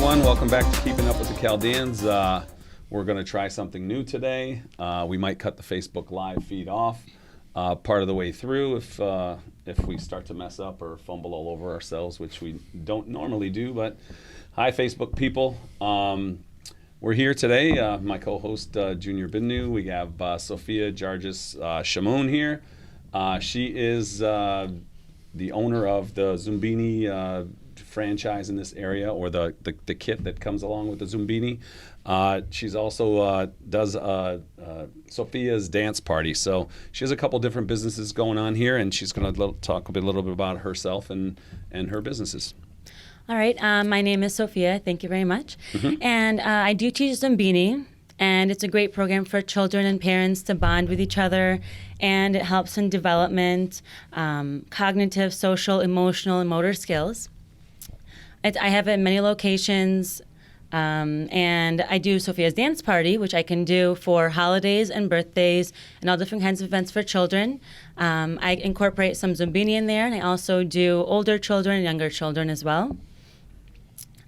everyone. Welcome back to Keeping Up with the Chaldeans. We're going to try something new today. We might cut the Facebook Live feed off part of the way through if we start to mess up or fumble all over ourselves, which we don't normally do. But hi, Facebook people. We're here today. My co-host, Junior Binno. We have Sophia Jarjis Shimon here. She is the owner of the Zumbini franchise in this area, or the kit that comes along with the Zumbini. She's also does Sophia's dance party. So she has a couple different businesses going on here, and she's going to talk a little bit about herself and her businesses. All right. My name is Sophia. Thank you very much. Mm-hmm. And I do teach Zumbini, and it's a great program for children and parents to bond with each other, and it helps in development, cognitive, social, emotional, and motor skills. I have it in many locations, and I do Sophia's dance party, which I can do for holidays and birthdays and all different kinds of events for children. I incorporate some Zumbini in there, and I also do older children and younger children as well.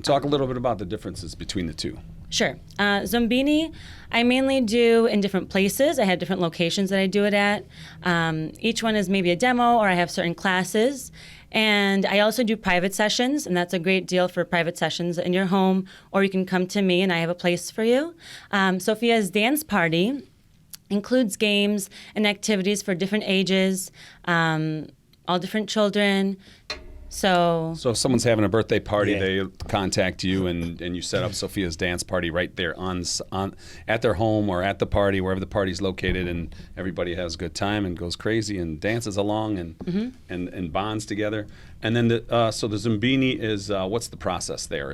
Talk a little bit about the differences between the two. Sure. Zumbini, I mainly do in different places. I have different locations that I do it at. Each one is maybe a demo, or I have certain classes. And I also do private sessions, and that's a great deal for private sessions in your home, or you can come to me and I have a place for you. Sophia's dance party includes games and activities for different ages, all different children. So if someone's having a birthday party, they contact you and you set up Sophia's dance party right there on at their home or at the party, wherever the party's located, and everybody has a good time and goes crazy and dances along and and bonds together. And then so the Zumbini is what's the process there?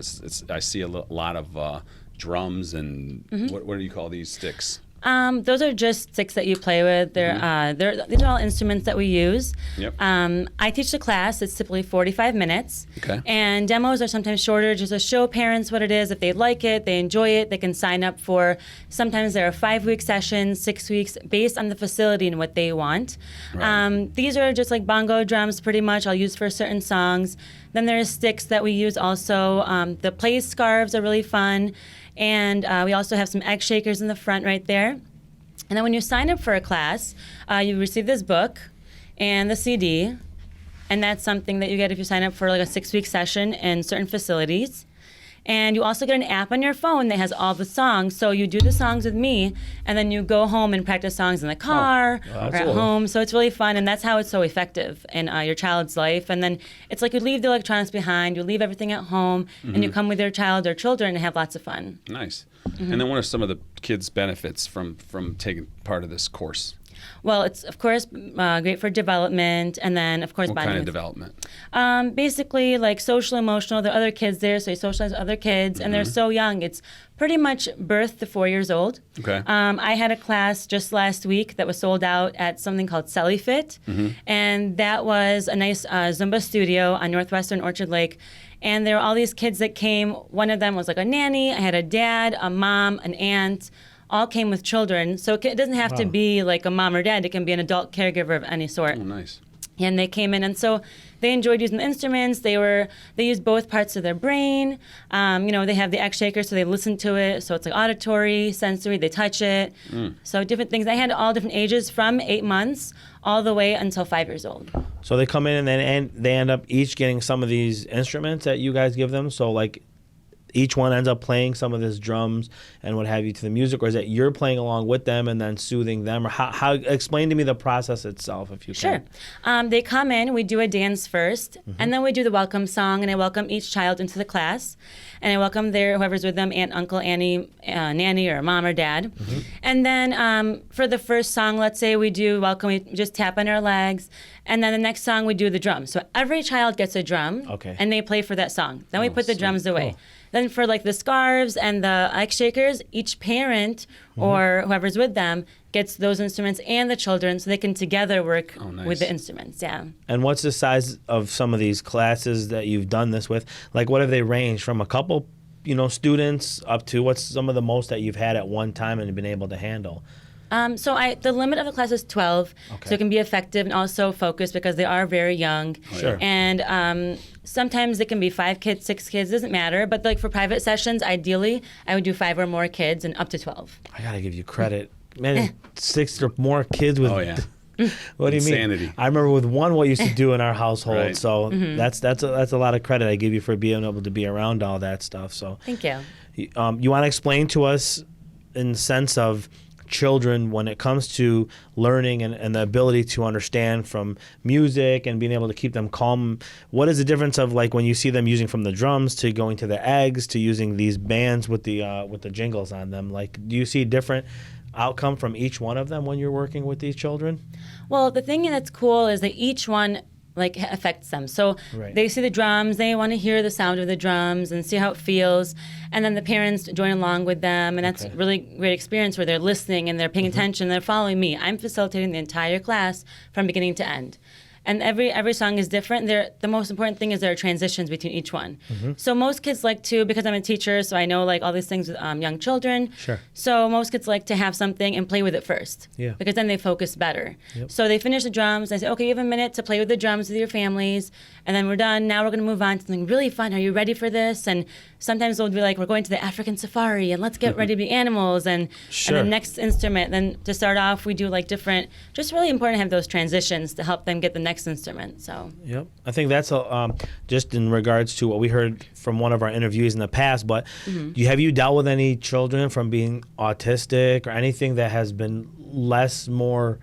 I see a lot of drums and what do you call these sticks? Those are just sticks that you play with. These are all instruments that we use. Yep. I teach the class. It's typically 45 minutes. Okay. And demos are sometimes shorter, just to show parents what it is. If they like it, they enjoy it, they can sign up for. Sometimes there are 5-week sessions, 6 weeks, based on the facility and what they want. Right. These are just like bongo drums, pretty much. I'll use for certain songs. Then there's sticks that we use also. The play scarves are really fun. And we also have some egg shakers in the front right there. And then when you sign up for a class, you receive this book and the CD. And that's something that you get if you sign up for like a 6-week session in certain facilities. And you also get an app on your phone that has all the songs. So you do the songs with me, and then you go home and practice songs in the car or at home. So it's really fun, and that's how it's so effective in your child's life. And then it's like you leave the electronics behind, you leave everything at home, and you come with your child or children and have lots of fun. Nice. And then what are some of the kids' benefits from taking part of this course? Well, it's, of course, great for development, and then, of course, what kind of development? Basically, like social, emotional. There are other kids there, so you socialize with other kids, and they're so young. It's pretty much birth to 4 years old. Okay. I had a class just last week that was sold out at something called Celifit, and that was a nice Zumba studio on Northwestern Orchard Lake. And there were all these kids that came. One of them was like a nanny. I had a dad, a mom, an aunt. All came with children, so it doesn't have to be like a mom or dad. It can be an adult caregiver of any sort. Oh, nice. And they came in, and so they enjoyed using the instruments. They used both parts of their brain. They have the egg shaker, so they listen to it. So it's like auditory, sensory. They touch it. So different things. I had all different ages from 8 months all the way until 5 years old. So they come in, and then they end up each getting some of these instruments that you guys give them. So like, each one ends up playing some of this drums and what have you to the music, or is that you're playing along with them and then soothing them? Or how explain to me the process itself, if you can. Sure. They come in, we do a dance first, and then we do the welcome song, and I welcome each child into the class, and I welcome whoever's with them, aunt, uncle, auntie, nanny, or mom or dad. And then for the first song, let's say we do welcome, we just tap on our legs, and then the next song we do the drums. So every child gets a drum, and they play for that song. Then we put the drums away. Cool. Then for like the scarves and the egg shakers, each parent or whoever's with them gets those instruments and the children, so they can together work with the instruments. Yeah. And what's the size of some of these classes that you've done this with? Like, what have they ranged from a couple, students up to what's some of the most that you've had at one time and been able to handle? The limit of the class is 12, Okay. so it can be effective and also focused because they are very young. Sure. And sometimes it can be 5 kids, 6 kids, doesn't matter. But like for private sessions, ideally, I would do 5 or more kids and up to 12. I gotta give you credit, man. 6 or more kids with. Oh yeah. What do you Insanity. mean? I remember with one what used to do in our household. Right. So that's a lot of credit I give you for being able to be around all that stuff. So Thank you. you want to explain to us in the sense of children when it comes to learning and the ability to understand from music and being able to keep them calm. What is the difference of like when you see them using from the drums to going to the eggs to using these bands with the jingles on them? Like, do you see different outcome from each one of them when you're working with these children? Well, the thing that's cool is that each one like affects them. So Right. they see the drums, they want to hear the sound of the drums and see how it feels, and then the parents join along with them, and that's Okay. a really great experience where they're listening and they're paying attention, they're following me. I'm facilitating the entire class from beginning to end. And every song is different. The most important thing is there are transitions between each one. So most kids like to, because I'm a teacher, so I know like all these things with young children. Sure. So most kids like to have something and play with it first. Yeah. Because then they focus better. Yep. So they finish the drums. I say, okay, you have a minute to play with the drums with your families, and then we're done. Now we're going to move on to something really fun. Are you ready for this? And sometimes they'll be like, we're going to the African safari, and let's get ready to be animals, and Sure. and the next instrument. Then to start off, we do like different. Just really important to have those transitions to help them get the next instrument. So. Yep. I think that's just in regards to what we heard from one of our interviews in the past. But have you dealt with any children from being autistic or anything that has been more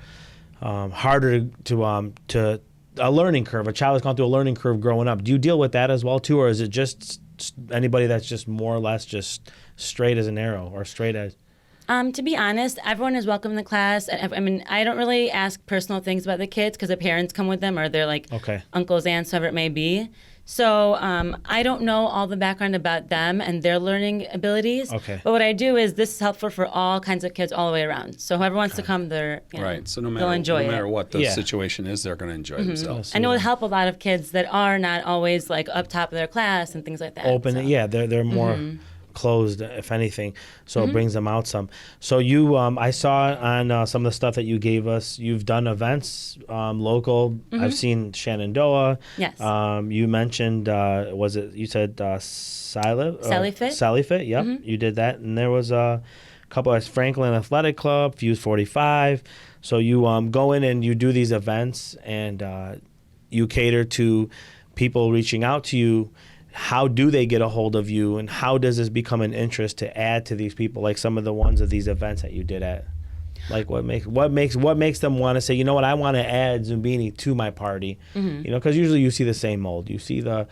harder to a learning curve? A child has gone through a learning curve growing up. Do you deal with that as well too, or is it just anybody that's just more or less just straight as an arrow or straight as? To be honest, everyone is welcome in the class. I mean, I don't really ask personal things about the kids because the parents come with them or they're like Okay. uncles, aunts, whoever it may be. So I don't know all the background about them and their learning abilities. Okay. But what I do is this is helpful for all kinds of kids all the way around. So whoever wants to come, Right. So no they'll enjoy matter it. what the Yeah. situation is, they're going to enjoy themselves. And it will help a lot of kids that are not always like up top of their class and things like that. Open. So. Yeah, they're more closed, if anything. So it brings them out some. So you, I saw on some of the stuff that you gave us, you've done events local. I've seen Shenandoah. Yes. You mentioned, was it, you said Sally Fit? Sally Fit, yep. You did that. And there was a couple of Franklin Athletic Club, Fuse 45. So you go in and you do these events and you cater to people reaching out to you. How do they get a hold of you, and how does this become an interest to add to these people, like some of the ones of these events that you did at? Like what makes them want to say, you know what, I want to add Zumbini to my party, you know, because usually you see the same mold. You see the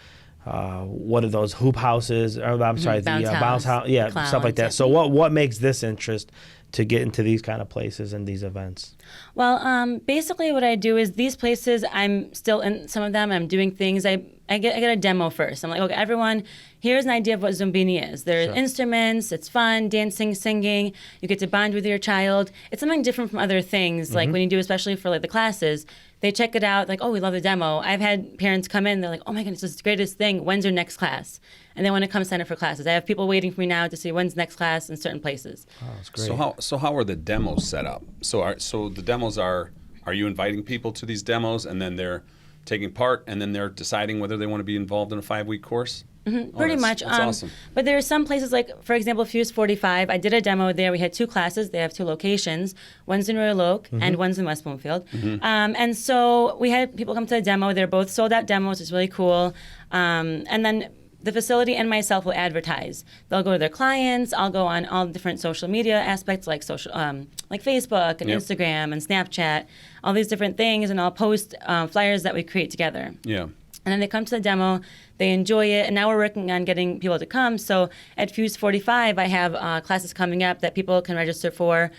what are those hoop houses? Or, I'm sorry, Bounce the house, bounce house, yeah, clowns, stuff like that. yeah. So what makes this interest to get into these kind of places and these events? Well, basically what I do is these places, I'm still in some of them, I'm doing things, I get a demo first. I'm like, okay, everyone, here's an idea of what Zumbini is. There's Sure. instruments, it's fun, dancing, singing, you get to bond with your child. It's something different from other things, like when you do, especially for like the classes, they check it out, like, oh, we love the demo. I've had parents come in, they're like, oh my goodness, this is the greatest thing. When's your next class? And they want to come sign up for classes. I have people waiting for me now to see when's next class in certain places. Oh, that's great. So how are the demos set up? So the demos are you inviting people to these demos and then they're taking part and then they're deciding whether they want to be involved in a 5-week course? Pretty much. That's awesome. But there are some places like, for example, Fuse 45. I did a demo there. We had 2 classes. They have 2 locations. One's in Royal Oak and one's in West Bloomfield. And so we had people come to the demo. They're both sold out demos. It's really cool. And then the facility and myself will advertise. They'll go to their clients. I'll go on all different social media aspects like like Facebook and Yep. Instagram and Snapchat, all these different things, and I'll post flyers that we create together. Yeah. And then they come to the demo, they enjoy it, and now we're working on getting people to come. So at Fuse 45, I have classes coming up that people can register for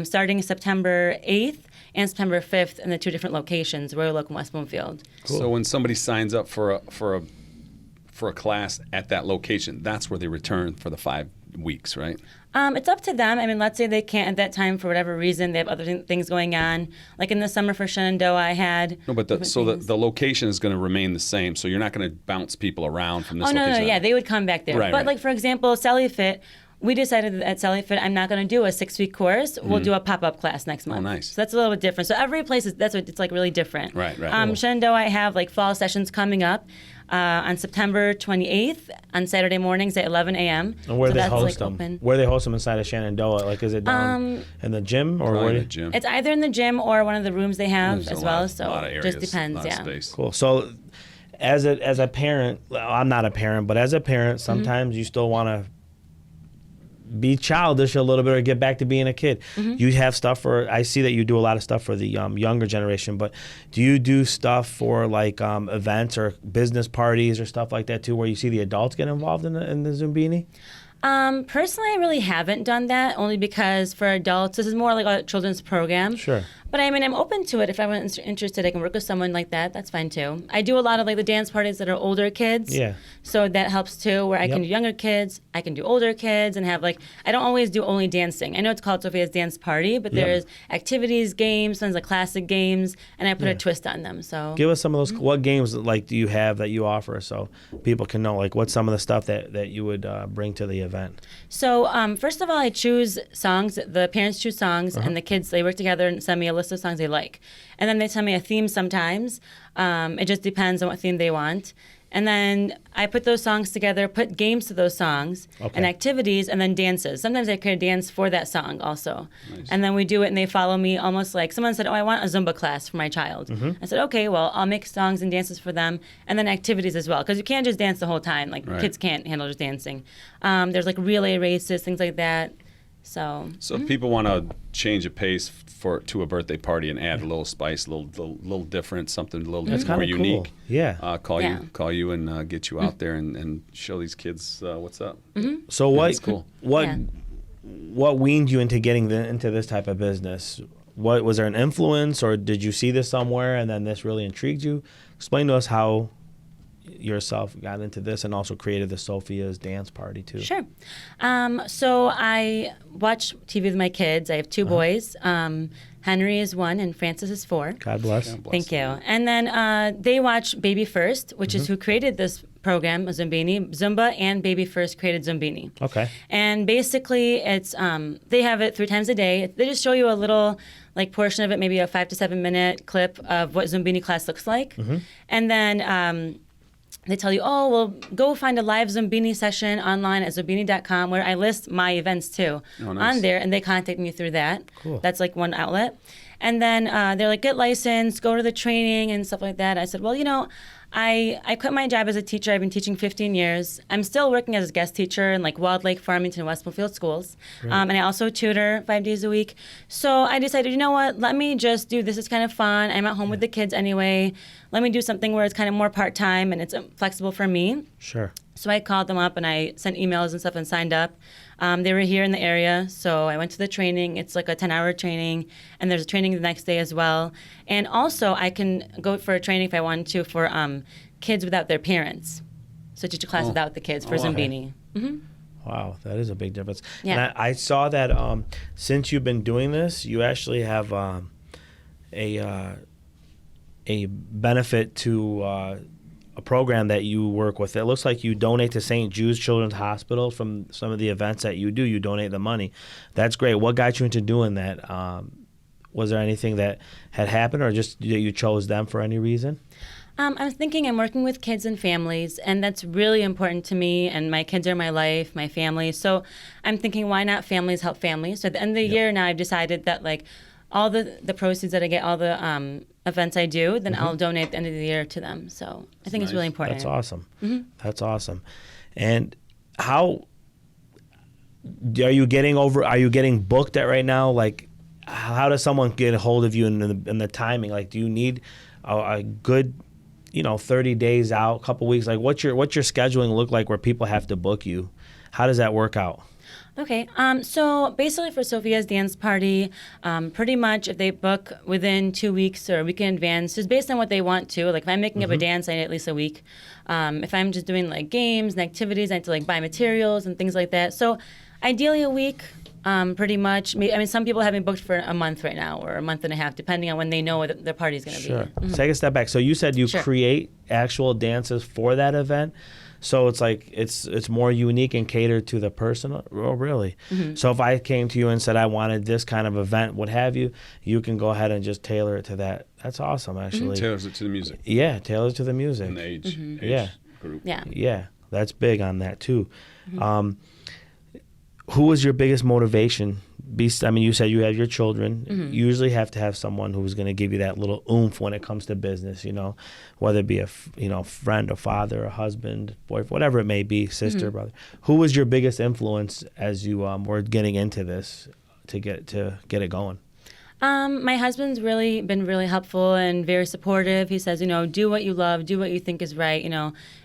starting September 8th and September 5th in the 2 different locations, Royal Oak and West Bloomfield. Cool. So when somebody signs up for a class at that location, that's where they return for the 5 weeks, right? It's up to them. I mean, let's say they can't at that time for whatever reason. They have other things going on. Like in the summer for Shenandoah, I had. No, but the location is going to remain the same. So you're not going to bounce people around from this Oh, location. no, yeah, they would come back there. Right, but right. like, for example, Sally Fit, we decided at Sally Fit, I'm not going to do a 6-week course. We'll do a pop-up class next month. nice. So that's a little bit different. So every place that's what it's like really different. Right, right. Cool. Shenandoah, I have like fall sessions coming up on September 28th on Saturday mornings at 11 a.m. And where so they that's host like them? open. Where they host them inside of Shenandoah? Like, is it down in the gym or Probably where? the gym. It's either in the gym or one of the rooms they have There's as a well. lot, So lot of it areas, just depends. lot of Yeah. space. Cool. So, as a parent, well, I'm not a parent, but as a parent, sometimes you still want to be childish a little bit or get back to being a kid. You have stuff for, I see that you do a lot of stuff for the younger generation, but do you do stuff for like events or business parties or stuff like that too, where you see the adults get involved in the Zumbini? Personally, I really haven't done that, only because for adults, this is more like a children's program. Sure. But I mean, I'm open to it. If anyone's interested, I can work with someone like that. That's fine too. I do a lot of like the dance parties that are older kids. Yeah. So that helps too, where I can do younger kids, I can do older kids, and have like, I don't always do only dancing. I know it's called Sophia's Dance Party, but there's activities, games, sometimes like classic games, and I put a twist on them. So Give us some of those. What games like do you have that you offer so people can know like what's some of the stuff that you would bring to the event? So first of all, I choose songs. The parents choose songs, and the kids, they work together and send me a list of songs they like. And then they tell me a theme sometimes. It just depends on what theme they want. And then I put those songs together, put games to those songs, and activities, and then dances. Sometimes I create a dance for that song also. Nice. And then we do it, and they follow me almost like someone said, oh, I want a Zumba class for my child. I said, okay, well, I'll make songs and dances for them, and then activities as well, because you can't just dance the whole time. Like, kids can't handle just dancing. There's like relay races, things like that. So if people want to change a pace to a birthday party and add a little spice, a little different, something a little That's more kinda cool. unique. Yeah. Call you and get you out there and show these kids what's up. So what? That's cool. What weaned you into getting into this type of business? What was there an influence, or did you see this somewhere and then this really intrigued you? Explain to us how yourself got into this and also created the Sophia's Dance Party too. Sure. So I watch TV with my kids. I have two boys. Henry is 1 and Francis is 4. God bless. Thank you. And then they watch Baby First, which is who created this program, Zumbini. Zumba and Baby First created Zumbini. Okay. And basically, it's they have it 3 times a day. They just show you a little like portion of it, maybe a 5 to 7 minute clip of what Zumbini class looks like, and then. They tell you, oh, well, go find a live Zumbini session online at zumbini.com, where I list my events too on there, and they contact me through that. Cool. That's like one outlet. And then they're like, get licensed, go to the training and stuff like that. I said, well, you know, I quit my job as a teacher. I've been teaching 15 years. I'm still working as a guest teacher in like Wild Lake, Farmington, and West Bloomfield schools. And I also tutor 5 days a week. So I decided, you know what, let me just do this. It's kind of fun. I'm at home with the kids anyway. Let me do something where it's kind of more part-time and it's flexible for me. Sure. So I called them up and I sent emails and stuff and signed up. They were here in the area, so I went to the training. It's like a 10-hour training, and there's a training the next day as well. And also, I can go for a training if I wanted to for kids without their parents. So teach a class without the kids for Zumbini. Wow, that is a big difference. Yeah. And I saw that since you've been doing this, you actually have a benefit to a program that you work with. It looks like you donate to St. Jude's Children's Hospital from some of the events that you do. You donate the money. That's great. What got you into doing that? Was there anything that had happened, or just that you chose them for any reason? I'm thinking I'm working with kids and families, and that's really important to me, and my kids are my life, my family. So I'm thinking, why not families help families? So at the end of the year now, I've decided that like all the proceeds that I get, all the events I do, then I'll donate at the end of the year to them. So I think it's really important. That's awesome. That's awesome. And how are you getting booked at right now? Like, how does someone get a hold of you in the timing? Like, do you need a good 30 days out, a couple weeks? Like, what's your scheduling look like where people have to book you? How does that work out? Okay, so basically for Sophia's Dance Party, pretty much if they book within 2 weeks or a week in advance, just based on what they want to. Like if I'm making up a dance, I need at least a week. If I'm just doing like games and activities, I have to like buy materials and things like that. So ideally a week, pretty much. I mean, some people have me booked for a month right now or a month and a half, depending on when they know what their party's going to be. Sure. Take a step back. So you said you Sure. create actual dances for that event. So it's like it's more unique and catered to the person. Oh, really? Mm-hmm. So if I came to you and said I wanted this kind of event, what have you, you can go ahead and just tailor it to that. That's awesome, actually. Tailors it to the music Yeah, tailor it to the music. and the age Yeah. group. Yeah. Yeah, that's big on that too. Who was your biggest motivation? I mean, you said you have your children. You usually have to have someone who's going to give you that little oomph when it comes to business, whether it be a friend, a father, a husband, boyfriend, whatever it may be, sister, brother. Who was your biggest influence as you were getting into this to get it going? My husband's really been really helpful and very supportive. He says, do what you love, do what you think is right.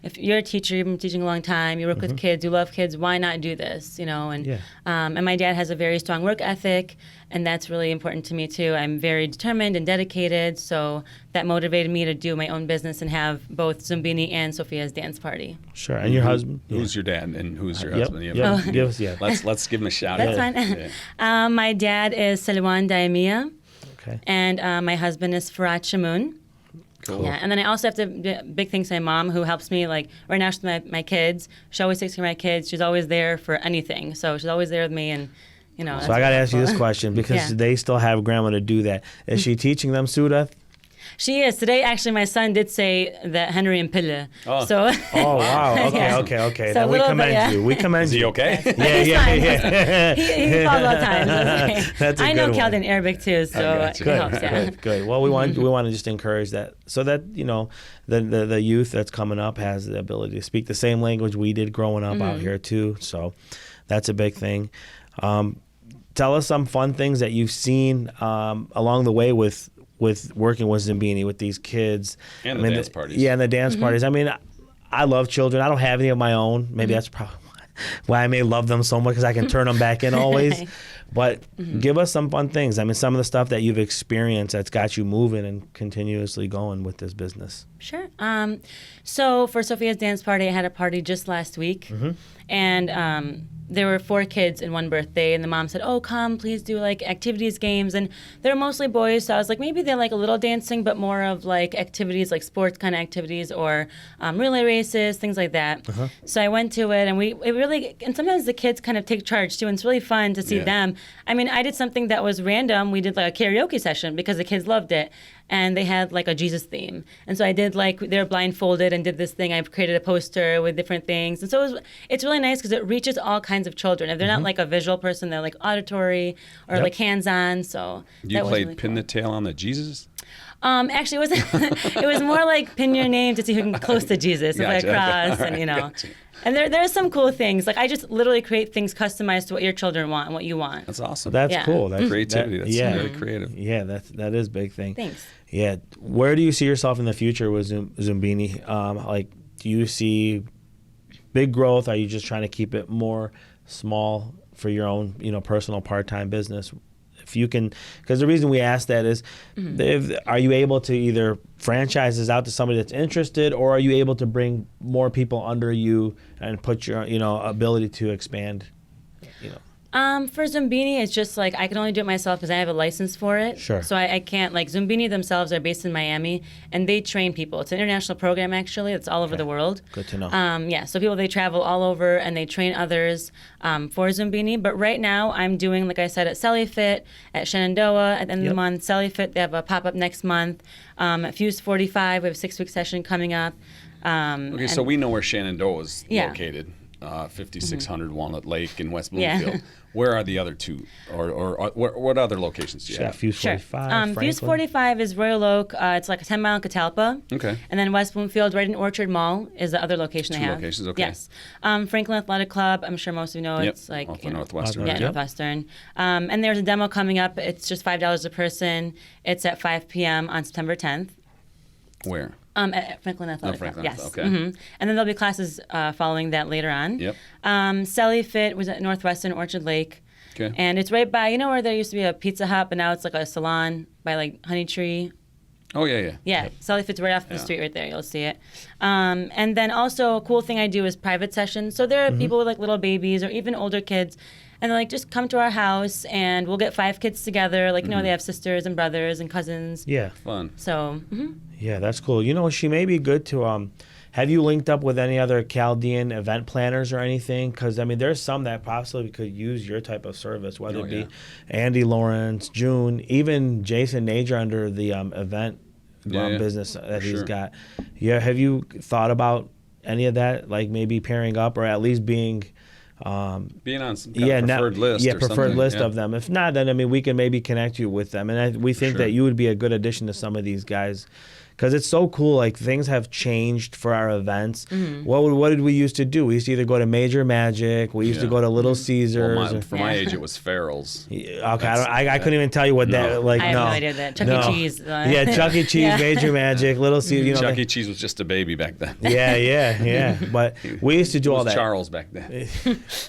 If you're a teacher, you've been teaching a long time, you work with kids, you love kids, why not do this? And my dad has a very strong work ethic, and that's really important to me too. I'm very determined and dedicated, so that motivated me to do my own business and have both Zumbini and Sophia's dance party. Sure. And your husband? Who's your dad and who's your Yep. husband? Yep. Give us, Let's give him a shout That's out. fine. My dad is Selwan Daimia, Okay. and my husband is Farad Shamoun. Cool. Yeah, and then I also have to do big thanks to my mom, who helps me. Like right now, she's my kids. She always takes care of my kids. She's always there for anything. So she's always there with me, and So I got to ask you this question because they still have grandma to do that. Is she teaching them Sudath? She is. Today, actually, my son did say that Henry and Pille. Oh. So. Oh, wow. Okay, Yeah. okay. So Then a we little commend bit, yeah. you. We commend Is he you. okay? Yeah. He falls all the time. So it's okay. That's a I know good one. Chaldean Arabic too, so gotcha. it Good, helps. Yeah. good. Well, we want to just encourage that, so that the youth that's coming up has the ability to speak the same language we did growing up out here too. So that's a big thing. Tell us some fun things that you've seen along the way with working with Zumbini, with these kids. And the dance parties. Yeah, and the dance parties. I mean, I love children. I don't have any of my own. Maybe that's probably why I may love them so much, because I can turn them back in always. But give us some fun things. I mean, some of the stuff that you've experienced that's got you moving and continuously going with this business. Sure. So for Sophia's dance party, I had a party just last week, and there were 4 kids in one birthday, and the mom said, "Oh, come, please do like activities, games," and they're mostly boys. So I was like, maybe they like a little dancing, but more of like activities, like sports kind of activities, or relay races, things like that. So I went to it, and and sometimes the kids kind of take charge too, and it's really fun to see them. I mean, I did something that was random. We did like a karaoke session because the kids loved it. And they had like a Jesus theme. And so I did they were blindfolded and did this thing. I created a poster with different things. And so it's really nice because it reaches all kinds of children. If they're not like a visual person, they're like auditory or like hands-on. So You played really pin cool. the tail on the Jesus? Actually, it was it was more like pin your name to see who can get close to Jesus with like a Gotcha. cross, All and right, you know. gotcha. And there's some cool things. Like I just literally create things customized to what your children want and what you want. That's awesome. That's Yeah. cool. That's creativity. That's really creative. Yeah, that is a big thing. Thanks. Yeah. Where do you see yourself in the future with Zumbini? Like, do you see big growth? Are you just trying to keep it more small for your own, personal part-time business? If you can, because the reason we ask that is, are you able to either franchise this out to somebody that's interested, or are you able to bring more people under you and put your, ability to expand? For Zumbini, it's just like I can only do it myself because I have a license for it. Sure. So I can't, like Zumbini themselves are based in Miami, and they train people. It's an international program, actually. It's all over the world. Good to know. So they travel all over, and they train others for Zumbini. But right now, I'm doing, like I said, at Celifit, at Shenandoah, at the end of the month. Celifit, they have a pop-up next month. At Fuse 45, we have a 6-week session coming up. Okay, so we know where Shenandoah is Yeah. located. 5600 Walnut Lake in West Yeah. Bloomfield. Where are the other two? Or what other locations do you have? Fuse Sure. 45, Fuse Franklin? 45 is Royal Oak. It's like a 10-mile in Catalpa. Okay. And then West Bloomfield, right in Orchard Mall, is the other location they Two have. locations, okay. Yes. Franklin Athletic Club, I'm sure most of you know, Yep. it's like... Off you of know, Northwestern. Yeah, Yep. Northwestern. And there's a demo coming up. It's just $5 a person. It's at 5 p.m. on September 10th. Where? At Franklin Athletic Franklin, Club. Yes. okay. And then there'll be classes following that later on. Yep. Celifit was at Northwestern Orchard Lake. Okay. And it's right by, where there used to be a Pizza Hut, but now it's like a salon by like Honey Tree. Oh, yeah. Yeah, Celifit's right off the street right there. You'll see it. And then also a cool thing I do is private sessions. So there are people with like little babies or even older kids, and they're like, just come to our house and we'll get 5 kids together. Like, they have sisters and brothers and cousins. Yeah. So, Fun. Yeah, that's cool. She may be good to have you linked up with any other Chaldean event planners or anything? Because, I mean, there's some that possibly could use your type of service, whether it be Andy Lawrence, June, even Jason Nager under the event business that he's got. Yeah, have you thought about any of that, like maybe pairing up or at least being on some kind of preferred list or preferred something. list of them. If not, then I mean we can maybe connect you with them, and we think that you would be a good addition to some of these guys. Because it's so cool, like things have changed for our events. What did we used to do? We used to either go to Major Magic, we used to go to Little Caesars. Well, for my age, it was Farrell's. Okay, I couldn't even tell you what that like. I have no idea that. Chuck E. Cheese. Yeah, Chuck E. Cheese, Major Magic, Little Caesars. You know, Chuck E. Cheese was just a baby back then. Yeah. But we used to do all that. Charles back then.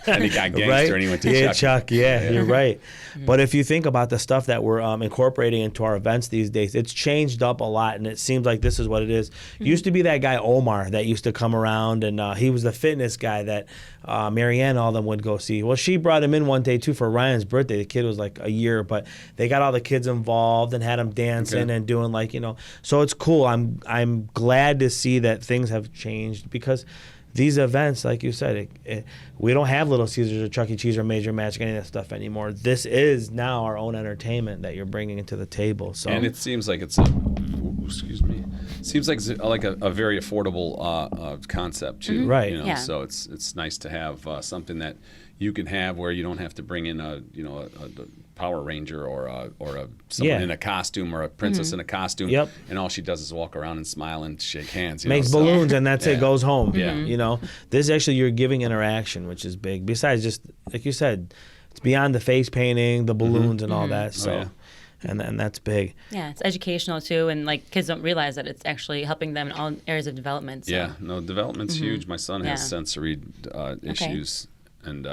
And he got gangster and he went to Chuck. Yeah, you're right. But if you think about the stuff that we're incorporating into our events these days, it's changed up a lot, and it seems like this is what it is. Used to be that guy Omar that used to come around, and he was the fitness guy that Marianne all them would go see. Well, she brought him in one day too for Ryan's birthday. The kid was like a year, but they got all the kids involved and had them dancing and doing like, you know. So it's cool. I'm glad to see that things have changed, because these events, like you said, we don't have Little Caesars or Chuck E. Cheese or Major Magic, any of that stuff anymore. This is now our own entertainment that you're bringing into the table. So, and it seems like it's seems like a very affordable concept too. Right. You know? So it's nice to have something that you can have where you don't have to bring in a Power Ranger or someone in a costume or a princess in a costume. Yep. And all she does is walk around and smile and shake hands. Makes balloons and that's it, goes home. Yeah. You know, this actually, you're giving interaction, which is big. Besides just, like you said, it's beyond the face painting, the balloons and all that. So. And that's big. Yeah, it's educational too, and like kids don't realize that it's actually helping them in all areas of development. So. Yeah, no, development's huge. My son has sensory issues, and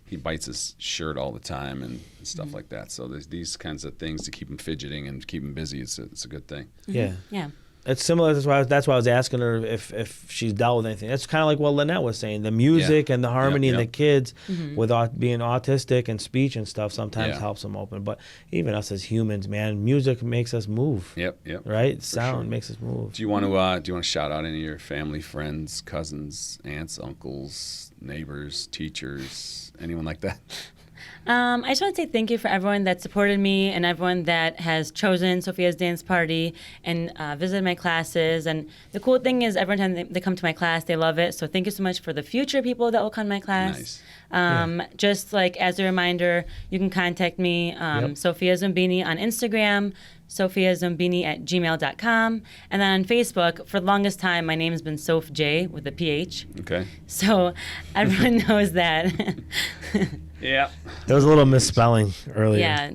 he bites his shirt all the time and stuff like that. So there's these kinds of things to keep him fidgeting and keep him busy. It's a good thing. Yeah. Yeah. It's similar. That's why I was asking her if she's dealt with anything. That's kind of like what Lynette was saying. The music and the harmony and the kids with being autistic and speech and stuff sometimes helps them open. But even us as humans, man, music makes us move. Yep. Right? Sound makes us move. Do you want to shout out any of your family, friends, cousins, aunts, uncles, neighbors, teachers, anyone like that? I just want to say thank you for everyone that supported me and everyone that has chosen Sophia's dance party and visited my classes. And the cool thing is every time they come to my class, they love it. So thank you so much for the future people that will come to my class. Nice. Just like as a reminder, you can contact me, Sophia Zumbini on Instagram, sophiazumbini@gmail.com. And then on Facebook, for the longest time, my name has been Soph J with a PH. Okay. So everyone knows that. Yeah. There was a little misspelling earlier. Yeah.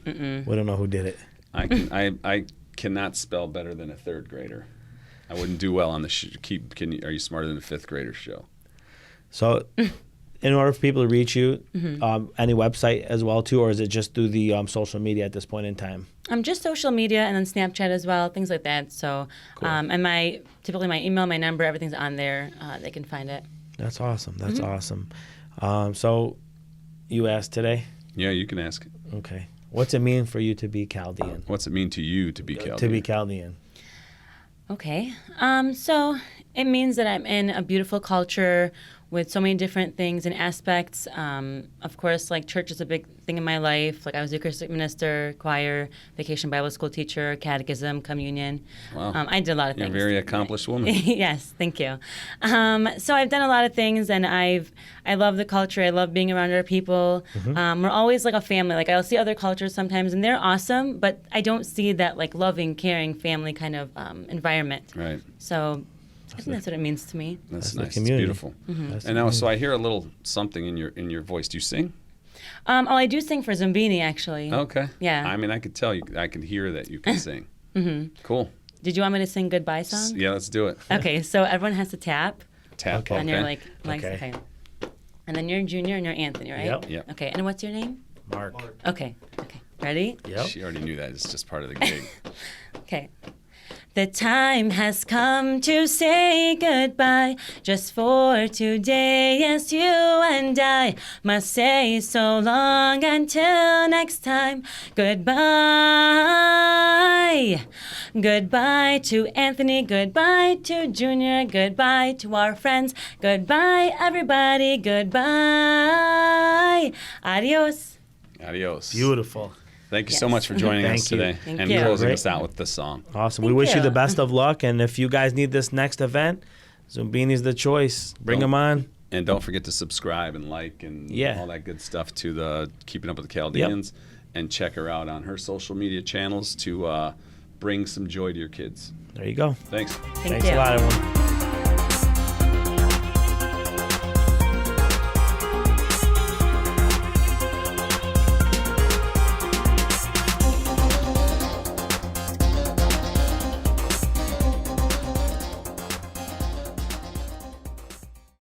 We don't know who did it. I cannot spell better than a third grader. I wouldn't do well on the are you smarter than a fifth grader show? So, in order for people to reach you, any website as well too, or is it just through the social media at this point in time? Just social media and then Snapchat as well, things like that. So, cool. And typically my email, my number, everything's on there. They can find it. That's awesome. That's awesome. So, you asked today? Yeah, you can ask. Okay. What's it mean for you to be Chaldean? What's it mean to you to be Chaldean? To be Chaldean. Okay. So it means that I'm in a beautiful culture with so many different things and aspects. Of course, like church is a big thing in my life. Like I was a Eucharistic minister, choir, vacation Bible school teacher, catechism, communion. Wow. I did a lot of You're things. a very accomplished woman. Yes, thank you. So I've done a lot of things, and I love the culture. I love being around other people. We're always like a family. Like I'll see other cultures sometimes, and they're awesome, but I don't see that like loving, caring family kind of environment. Right. So I think that's what it means to me. That's the nice. It's community. beautiful. And now, so I hear a little something in your voice. Do you sing? I do sing for Zumbini, actually. Okay. Yeah. I mean, I could tell you. I could hear that you can sing. Cool. Did you want me to sing Goodbye Song? Yeah, let's do it. Okay, so everyone has to tap. Tap. Okay. And you're like, Okay. okay. And then you're Junior and you're Anthony, right? Yep. Okay, and what's your name? Mark. Okay. Ready? Yep. She already knew that. It's just part of the gig. Okay. The time has come to say goodbye. Just for today, yes, you and I must say so long until next time. Goodbye. Goodbye to Anthony. Goodbye to Junior. Goodbye to our friends. Goodbye, everybody. Goodbye. Adios. Adios. Beautiful. Thank you so much for joining Thank us you. today Thank and you. closing Great. us out with this song. Awesome. We Thank wish you you. the best of luck. And if you guys need this next event, Zumbini's the choice. Bring Don't- them on. And don't forget to subscribe and like and Yeah. all that good stuff to the Keeping Up with the Chaldeans. And check her out on her social media channels to bring some joy to your kids. There you go. Thanks. Thank Thanks you. a lot, everyone.